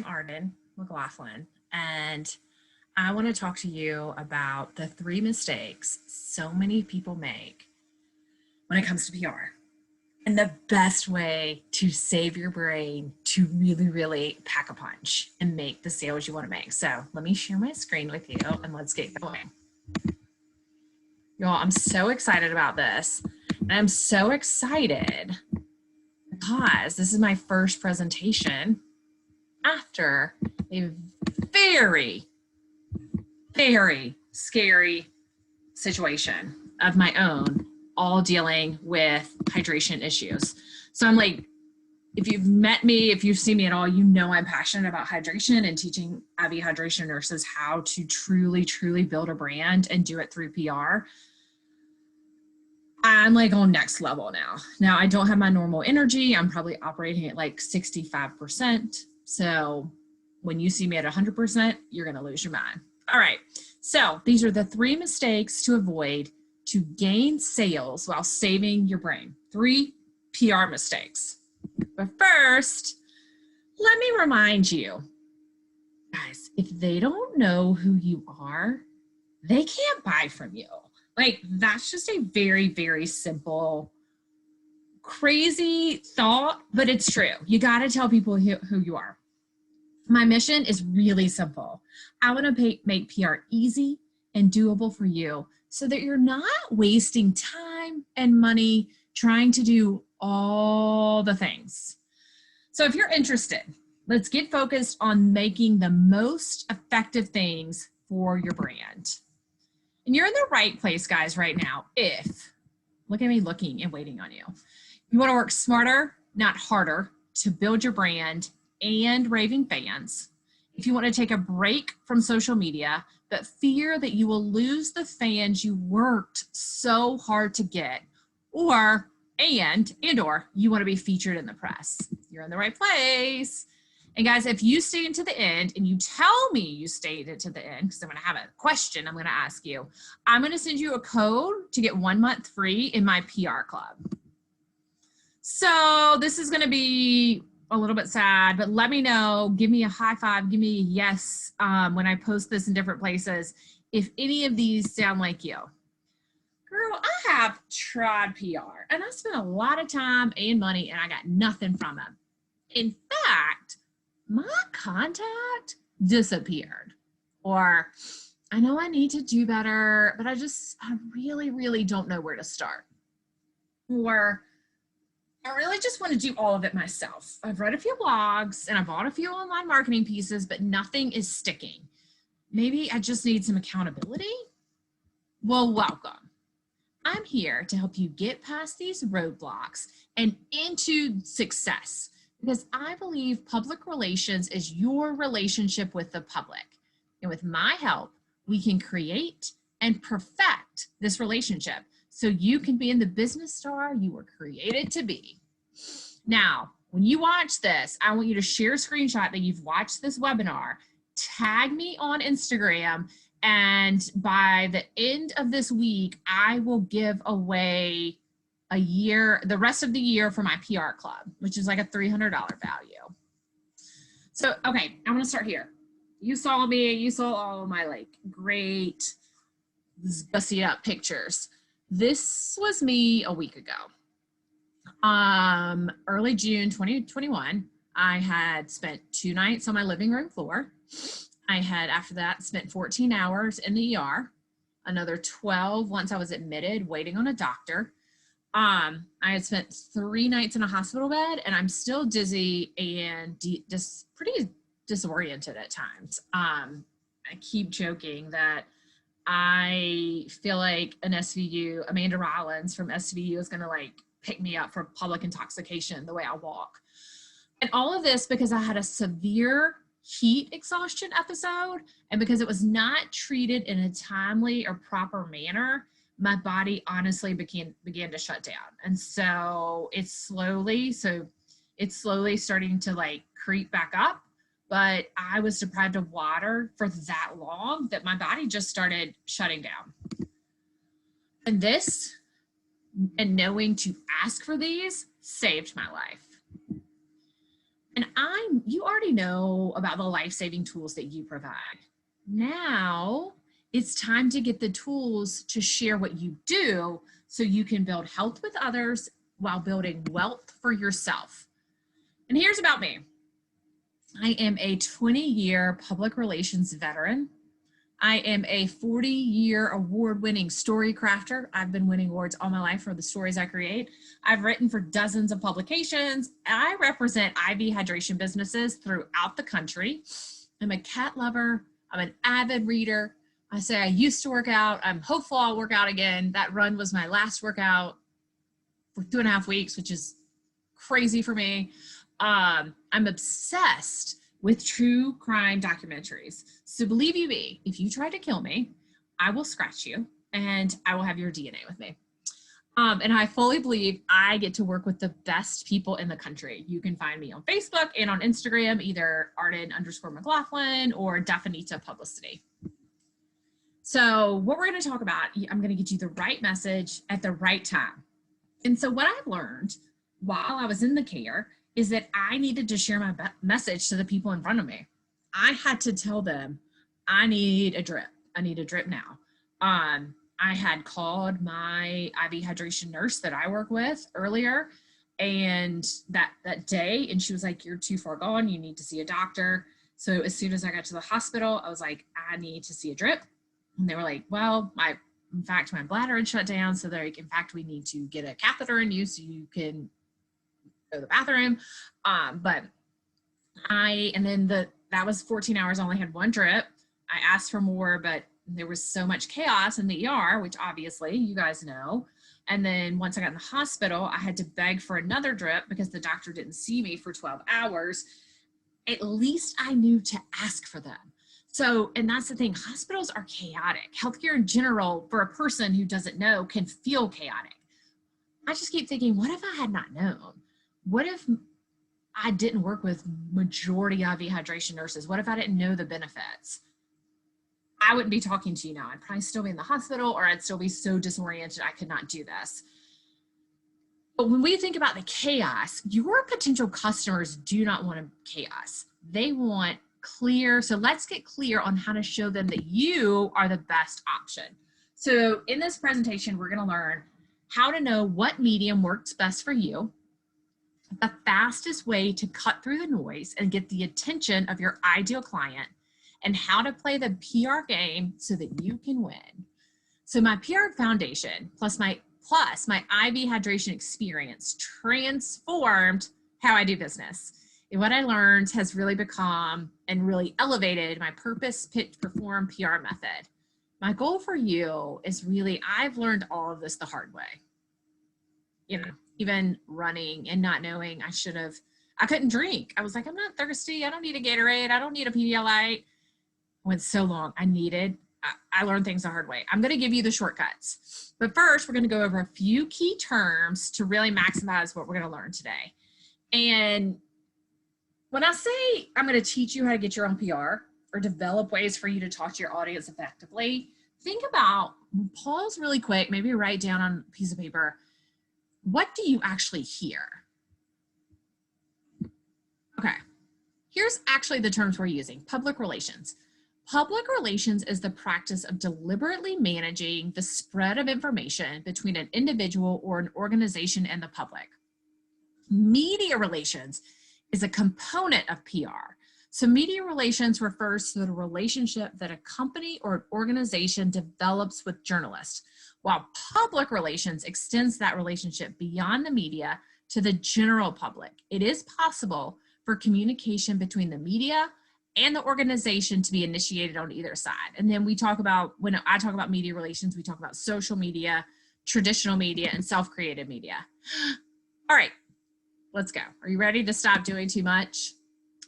I'm Arden McLaughlin, and I want to talk to you about the 3 mistakes so many people make when it comes to PR and the best way to save your brain to really, really pack a punch and make the sales you want to make. So let me share my screen with you and let's get going. Y'all, I'm so excited about this. And I'm so excited because this is my first presentation after a very, very scary situation of my own, all dealing with hydration issues. So I'm like, if you've met me, if you've seen me at all, you know I'm passionate about hydration and teaching IV hydration nurses how to truly, truly build a brand and do it through PR. I'm like on next level now. Now I don't have my normal energy. I'm probably operating at like 65%. So when you see me at 100%, you're going to lose your mind. All right. So these are the 3 mistakes to avoid to gain sales while saving your brain. 3 PR mistakes. But first, let me remind you, guys, if they don't know who you are, they can't buy from you. Like, that's just a very, very simple, crazy thought, but it's true. You got to tell people who you are. My mission is really simple. I want to make PR easy and doable for you so that you're not wasting time and money trying to do all the things. So if you're interested, let's get focused on making the most effective things for your brand. And you're in the right place, guys, right now. Look at me looking and waiting on you. You want to work smarter, not harder, to build your brand and raving fans. If you want to take a break from social media, but fear that you will lose the fans you worked so hard to get, or you want to be featured in the press, you're in the right place. And guys, if you stay into the end and you tell me you stayed into the end, because I'm going to have a question I'm going to ask you, I'm going to send you a code to get 1 month free in my PR club. So this is going to be a little bit sad, but let me know, give me a high five, give me a yes when I post this in different places, if any of these sound like you. Girl, I have tried PR and I spent a lot of time and money and I got nothing from them. In fact, my contact disappeared. Or I know I need to do better, but I really, really don't know where to start. Or I really just want to do all of it myself. I've read a few blogs and I bought a few online marketing pieces, but nothing is sticking. Maybe I just need some accountability? Well, welcome. I'm here to help you get past these roadblocks and into success, because I believe public relations is your relationship with the public. And with my help, we can create and perfect this relationship so you can be in the business star you were created to be. Now, when you watch this, I want you to share a screenshot that you've watched this webinar, tag me on Instagram, and by the end of this week, I will give away the rest of the year for my PR club, which is like a $300 value. So, okay, I'm gonna start here. You saw me, you saw all of my like great gussy up pictures. This was me a week ago. Early June 2021, I had spent 2 nights on my living room floor. I had, after that, spent 14 hours in the ER, another 12 once I was admitted, waiting on a doctor. I had spent 3 nights in a hospital bed, and I'm still dizzy and just pretty disoriented at times. I keep joking that I feel like an SVU, Amanda Rollins from SVU, is going to like pick me up for public intoxication the way I walk. And all of this because I had a severe heat exhaustion episode, and because it was not treated in a timely or proper manner, my body honestly began to shut down. And so it's slowly starting to like creep back up, but I was deprived of water for that long that my body just started shutting down. And this, and knowing to ask for these, saved my life. And you already know about the life-saving tools that you provide. Now it's time to get the tools to share what you do so you can build health with others while building wealth for yourself. And here's about me. I am a 20-year public relations veteran. I am a 40-year award-winning story crafter. I've been winning awards all my life for the stories I create. I've written for dozens of publications. I represent IV hydration businesses throughout the country. I'm a cat lover. I'm an avid reader. I say I used to work out. I'm hopeful I'll work out again. That run was my last workout for 2.5 weeks, which is crazy for me. I'm obsessed with true crime documentaries. So believe you me, if you try to kill me, I will scratch you and I will have your DNA with me. And I fully believe I get to work with the best people in the country. You can find me on Facebook and on Instagram, either Arden_McLaughlin or Definita Publicity. So what we're going to talk about, I'm going to get you the right message at the right time. And so what I've learned while I was in the care is that I needed to share my message to the people in front of me. I had to tell them, I need a drip. I need a drip now. I had called my IV hydration nurse that I work with earlier, and that day, and she was like, you're too far gone. You need to see a doctor. So as soon as I got to the hospital, I was like, I need to see a drip. And they were like, well, in fact, my bladder had shut down. So they're like, in fact, we need to get a catheter in you so you can go to the bathroom. That was 14 hours. I only had one drip. I asked for more, but there was so much chaos in the ER, which obviously you guys know. And then once I got in the hospital, I had to beg for another drip because the doctor didn't see me for 12 hours. At least I knew to ask for them. So, and that's the thing, hospitals are chaotic. Healthcare in general, for a person who doesn't know, can feel chaotic. I just keep thinking, what if I had not known? What if I didn't work with majority IV hydration nurses? What if I didn't know the benefits? I wouldn't be talking to you now. I'd probably still be in the hospital, or I'd still be so disoriented I could not do this. But when we think about the chaos, your potential customers do not want chaos. They want clear. So let's get clear on how to show them that you are the best option. So in this presentation, we're going to learn how to know what medium works best for you, the fastest way to cut through the noise and get the attention of your ideal client, and how to play the PR game so that you can win. So my PR foundation plus my IV hydration experience transformed how I do business. And what I learned has really become and really elevated my Purpose.Pitch.Perform PR method. My goal for you is really, I've learned all of this the hard way. You know, even running and not knowing I couldn't drink. I was like, I'm not thirsty. I don't need a Gatorade. I don't need a Pedialyte. Went so long. I learned things the hard way. I'm going to give you the shortcuts. But first, we're going to go over a few key terms to really maximize what we're going to learn today. And when I say I'm going to teach you how to get your own PR or develop ways for you to talk to your audience effectively, think about, pause really quick, maybe write down on a piece of paper, what do you actually hear? Okay, here's actually the terms we're using. Public relations. Public relations is the practice of deliberately managing the spread of information between an individual or an organization and the public. Media relations is a component of PR. So media relations refers to the relationship that a company or an organization develops with journalists, while public relations extends that relationship beyond the media to the general public. It is possible for communication between the media and the organization to be initiated on either side. And then we talk about, when I talk about media relations, we talk about social media, traditional media, and self-created media. All right, let's go. Are you ready to stop doing too much?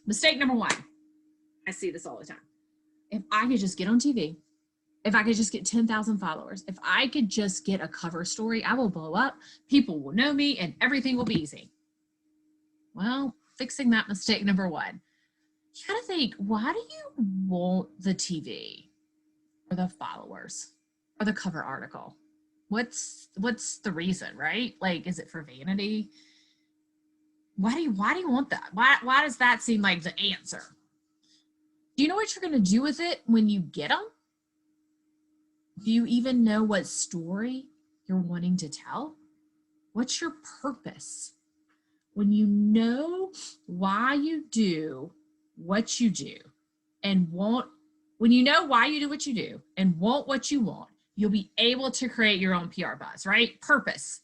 Mistake number one. I see this all the time. If I could just get on TV, if I could just get 10,000 followers, if I could just get a cover story, I will blow up, people will know me, and everything will be easy. Well, fixing that mistake number one. You gotta think, why do you want the TV or the followers or the cover article? What's the reason, right? Like, is it for vanity? Why do you want that? Why does that seem like the answer? Do you know what you're going to do with it when you get them? Do you even know what story you're wanting to tell? What's your purpose? When you know why you do what you do and when you know why you do what you do and want what you want, you'll be able to create your own PR buzz, right? Purpose.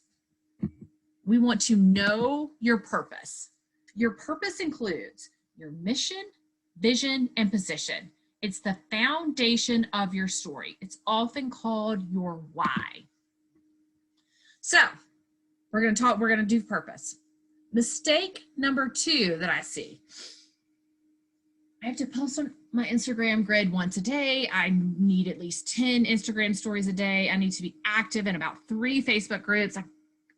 We want to know your purpose. Your purpose includes your mission, vision, and position. It's the foundation of your story. It's often called your why. So we're going to do purpose. Mistake number 2 that I see. I have to post on my Instagram grid once a day. I need at least 10 Instagram stories a day. I need to be active in about 3 Facebook groups. I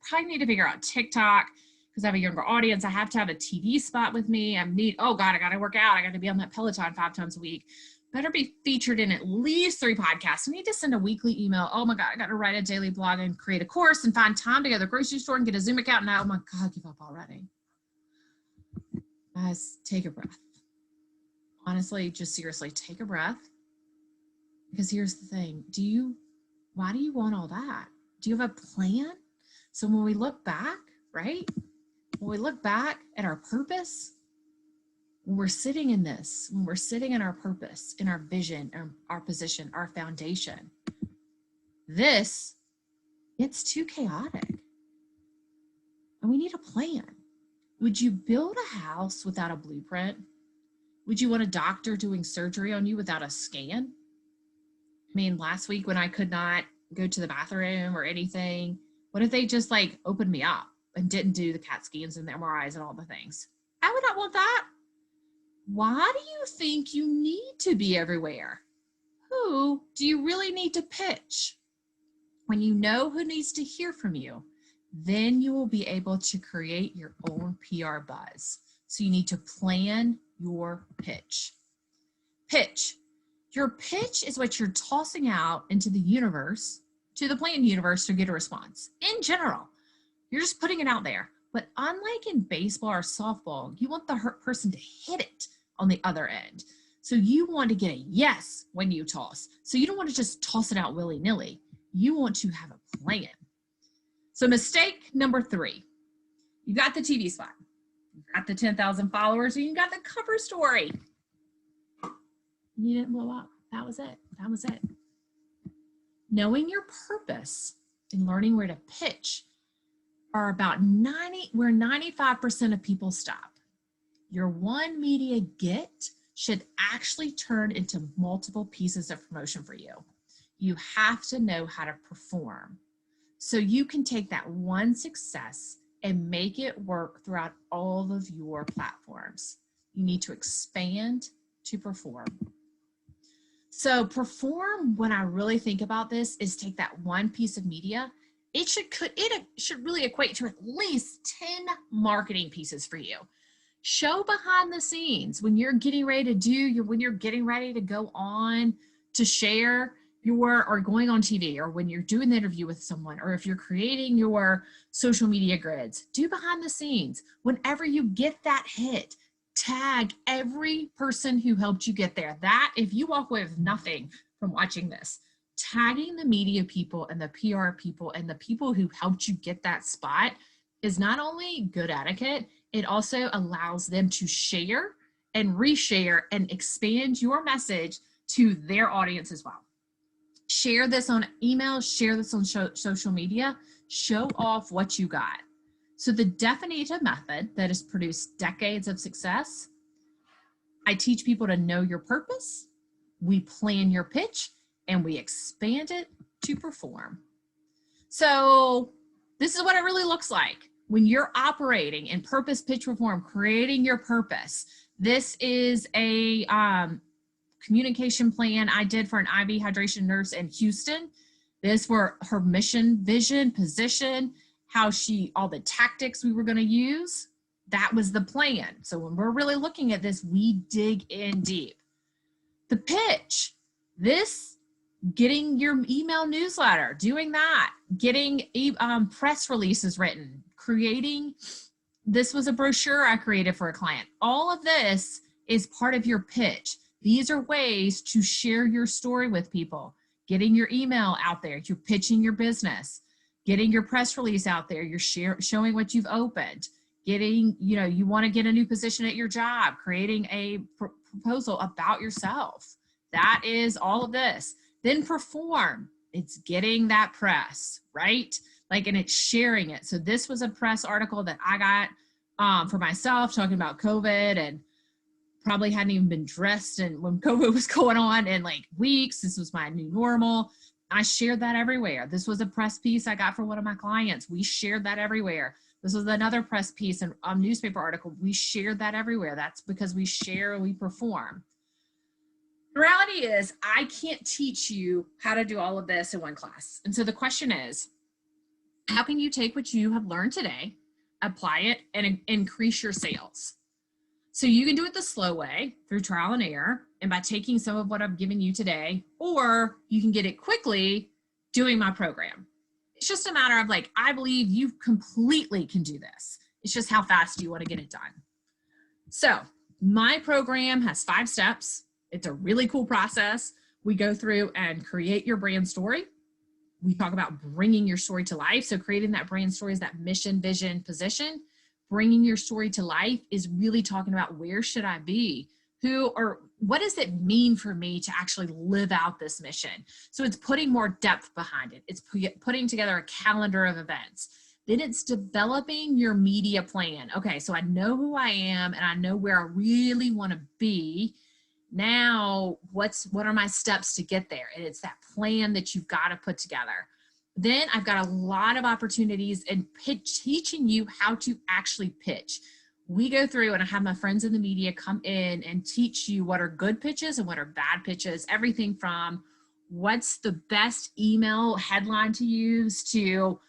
probably need to figure out TikTok because I have a younger audience. I have to have a TV spot with me. Oh God, I got to work out. I got to be on that Peloton 5 times a week. Better be featured in at least 3 podcasts. I need to send a weekly email. Oh my God, I got to write a daily blog and create a course and find time to go to the grocery store and get a Zoom account. Now, oh my God, give up already. Guys, take a breath. Honestly, just seriously, take a breath. Because here's the thing. Why do you want all that? Do you have a plan? So when we look back, right? When we look back at our purpose, when we're sitting in this, when we're sitting in our purpose, in our vision, our position, our foundation, this gets too chaotic. And we need a plan. Would you build a house without a blueprint? Would you want a doctor doing surgery on you without a scan? I mean, last week when I could not go to the bathroom or anything, what if they just like opened me up and didn't do the CAT scans and the MRIs and all the things? I would not want that. Why do you think you need to be everywhere? Who do you really need to pitch? When you know who needs to hear from you, then you will be able to create your own PR buzz. So you need to plan your pitch. Pitch. Your pitch is what you're tossing out into the universe, to the planned universe to get a response. In general, you're just putting it out there. But unlike in baseball or softball, you want the person to hit it on the other end. So you want to get a yes when you toss. So you don't want to just toss it out willy-nilly. You want to have a plan. So mistake number 3, you got the TV spot. You've got the 10,000 followers, and you got the cover story. You didn't blow up. That was it. That was it. Knowing your purpose and learning where to pitch are about where 95% of people stop. Your one media get should actually turn into multiple pieces of promotion for you. You have to know how to perform. So you can take that one success and make it work throughout all of your platforms. You need to expand to perform. So perform, when I really think about this, is take that one piece of media. It should really equate to at least 10 marketing pieces for you. Show behind the scenes when you're getting ready to when you're getting ready to go on to share or going on TV, or when you're doing the interview with someone, or if you're creating your social media grids, do behind the scenes. Whenever you get that hit, tag every person who helped you get there. That, if you walk away with nothing from watching this, tagging the media people and the PR people and the people who helped you get that spot is not only good etiquette, it also allows them to share and reshare and expand your message to their audience as well. Share this on email, share this on social media, show off what you got. So the definitive method that has produced decades of success, I teach people to know your purpose, we plan your pitch, and we expand it to perform. So this is what it really looks like when you're operating in Purpose, Pitch, Perform, creating your purpose. This is a communication plan I did for an IV hydration nurse in Houston. This for her mission, vision, position, all the tactics we were going to use. That was the plan. So when we're really looking at this, we dig in deep. The pitch, getting your email newsletter, doing that, getting press releases written, creating This was a brochure I created for a client. All of this is part of your pitch. These are ways to share your story with people, getting your email out there, you're pitching your business, getting your press release out there, you're showing what you've opened, getting, you want to get a new position at your job, creating a proposal about yourself. That is all of this. Then perform. It's getting that press, right? And it's sharing it. So this was a press article that I got for myself, talking about COVID, and probably hadn't even been dressed and when COVID was going on in weeks. This was my new normal. I shared that everywhere. This was a press piece I got for one of my clients. We shared that everywhere. This was another press piece and a newspaper article. We shared that everywhere. That's because we share, we perform. The reality is I can't teach you how to do all of this in one class. And so the question is, how can you take what you have learned today, apply it, and increase your sales? So you can do it the slow way through trial and error and by taking some of what I've given you today, or you can get it quickly doing my program. It's just a matter of I believe you completely can do this. It's just how fast do you want to get it done? So my program has 5 steps. It's a really cool process. We go through and create your brand story. We talk about bringing your story to life. So creating that brand story is that mission, vision, position. Bringing your story to life is really talking about where should I be? Who or what does it mean for me to actually live out this mission? So it's putting more depth behind it. It's putting together a calendar of events. Then it's developing your media plan. Okay, so I know who I am and I know where I really want to be. Now, what are my steps to get there? And it's that plan that you've got to put together. Then I've got a lot of opportunities in teaching you how to actually pitch. We go through and I have my friends in the media come in and teach you what are good pitches and what are bad pitches, everything from what's the best email headline to use to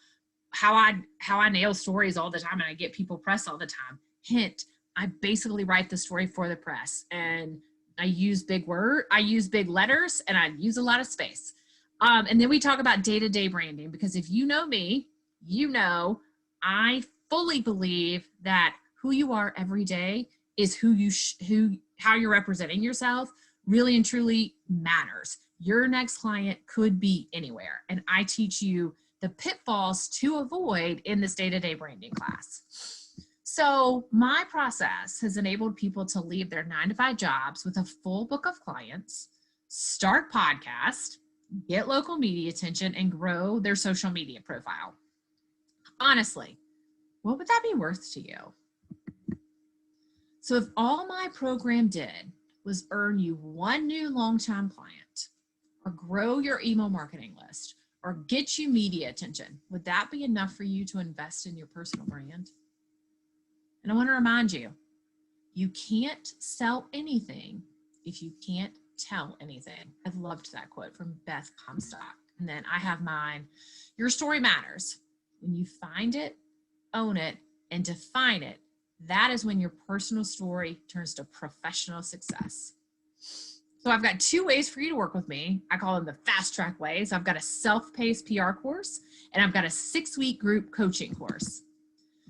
how I nail stories all the time and I get people press all the time. Hint, I basically write the story for the press and I use big letters and I use a lot of space. And then we talk about day-to-day branding, because if you know me, you know I fully believe that who you are every day is how you're representing yourself really and truly matters. Your next client could be anywhere. And I teach you the pitfalls to avoid in this day-to-day branding class. So my process has enabled people to leave their 9-to-5 jobs with a full book of clients, start podcasts, get local media attention, and grow their social media profile. Honestly, what would that be worth to you? So if all my program did was earn you one new long-time client, or grow your email marketing list, or get you media attention, would that be enough for you to invest in your personal brand? And I want to remind you, you can't sell anything if you can't tell anything. I loved that quote from Beth Comstock. And then I have mine. Your story matters. When you find it, own it, and define it, that is when your personal story turns to professional success. So I've got 2 ways for you to work with me. I call them the fast track ways. I've got a self-paced PR course, and I've got a 6-week group coaching course.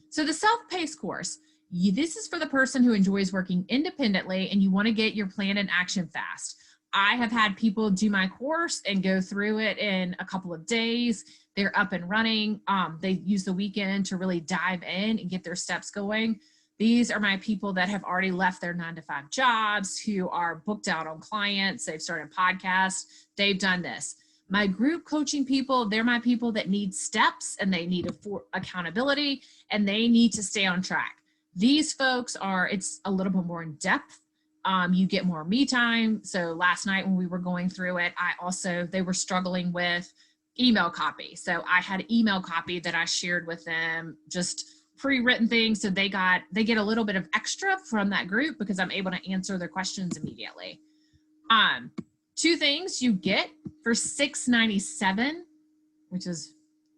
So the self-paced course, this is for the person who enjoys working independently and you want to get your plan in action fast. I have had people do my course and go through it in a couple of days. They're up and running. They use the weekend to really dive in and get their steps going. These are my people that have already left their 9-to-5 jobs, who are booked out on clients. They've started podcasts. They've done this. My group coaching people, they're my people that need steps and they need accountability and they need to stay on track. These folks it's a little bit more in depth. You get more me time. So last night when we were going through it, they were struggling with email copy. So I had email copy that I shared with them, just pre-written things. So they get a little bit of extra from that group because I'm able to answer their questions immediately. 2 things you get for $697, which is,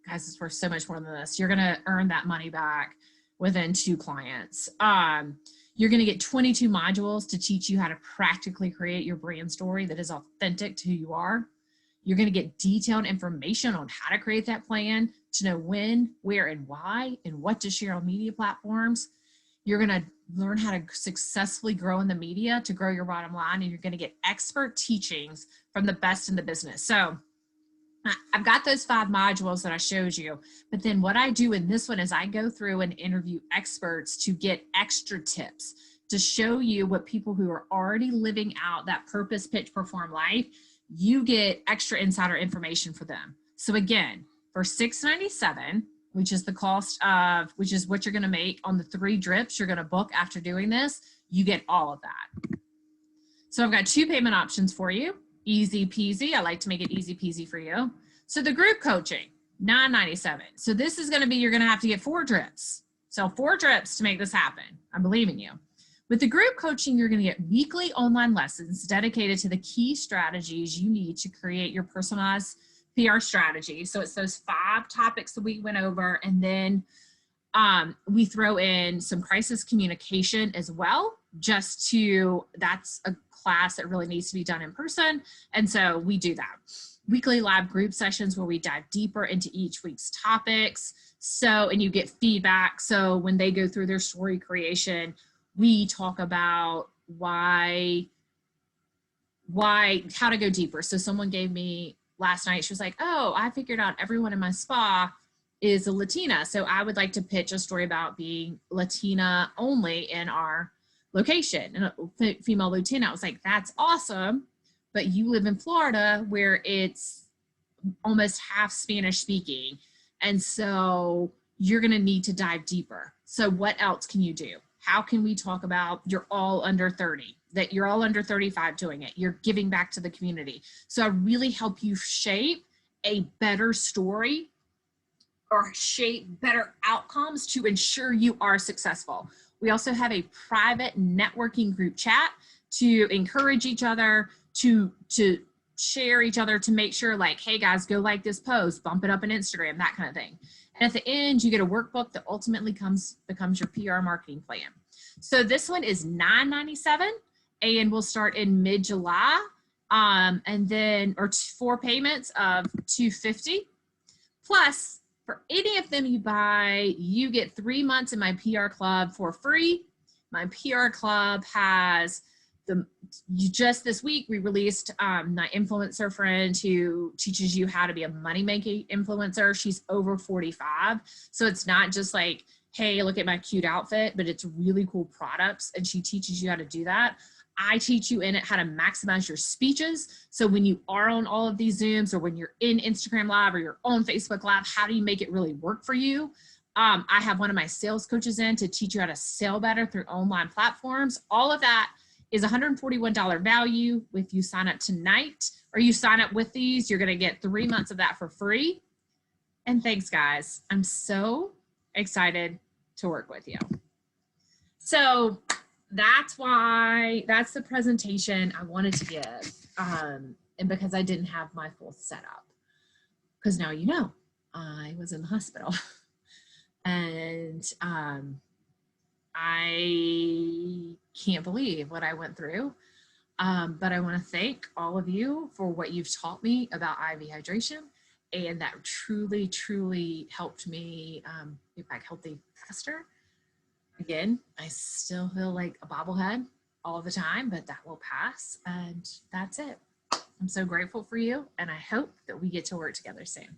guys, it's worth so much more than this. You're going to earn that money back within 2 clients. You're going to get 22 modules to teach you how to practically create your brand story that is authentic to who you are. You're going to get detailed information on how to create that plan, to know when, where, and why, and what to share on media platforms. You're going to learn how to successfully grow in the media to grow your bottom line, and you're going to get expert teachings from the best in the business. So I've got those 5 modules that I showed you, but then what I do in this one is I go through and interview experts to get extra tips to show you what people who are already living out that purpose, pitch, perform life, you get extra insider information for them. So again, for $697, which is the cost of, which is what you're going to make on the 3 drips you're going to book after doing this, you get all of that. So I've got 2 payment options for you. Easy peasy. I like to make it easy peasy for you. So the group coaching, $997. So this is going to be, you're going to have to get 4 drips. So 4 drips to make this happen. I believe in you. With the group coaching, you're going to get weekly online lessons dedicated to the key strategies you need to create your personalized PR strategy. So it's those 5 topics that we went over. And then we throw in some crisis communication as well, just to, that's a class that really needs to be done in person. And so we do that. Weekly live group sessions where we dive deeper into each week's topics. So, and you get feedback. So when they go through their story creation, we talk about how to go deeper. So someone gave me last night, she was like, oh, I figured out everyone in my spa is a Latina. So I would like to pitch a story about being Latina only in our location, and a female lieutenant. I was like, that's awesome, but you live in Florida where it's almost half Spanish speaking, and so you're going to need to dive deeper. So what else can you do? How can we talk about you're all under 30, that you're all under 35 doing it, you're giving back to the community? So I really help you shape a better story or shape better outcomes to ensure you are successful. We also have a private networking group chat to encourage each other, to share each other, to make sure like, hey guys, go like this post, bump it up on Instagram, that kind of thing. And at the end, you get a workbook that ultimately becomes your PR marketing plan. So this one is $997 and we'll start in mid-July. And then, or 4 payments of $250. Plus, for any of them you buy, you get 3 months in my PR club for free. My PR club has just this week, we released my influencer friend who teaches you how to be a money-making influencer. She's over 45. So it's not just like, hey, look at my cute outfit, but it's really cool products. And she teaches you how to do that. I teach you in it how to maximize your speeches. So when you are on all of these Zooms, or when you're in Instagram Live or you're on Facebook Live, how do you make it really work for you? I have one of my sales coaches in to teach you how to sell better through online platforms. All of that is $141 value. If you sign up tonight or you sign up with these, you're going to get 3 months of that for free. And thanks, guys. I'm so excited to work with you. So that's the presentation I wanted to give. And because I didn't have my full setup, because now you know I was in the hospital and I can't believe what I went through. But I want to thank all of you for what you've taught me about IV hydration, and that truly, truly helped me get back healthy faster. Again, I still feel like a bobblehead all the time, but that will pass, and that's it. I'm so grateful for you, and I hope that we get to work together soon.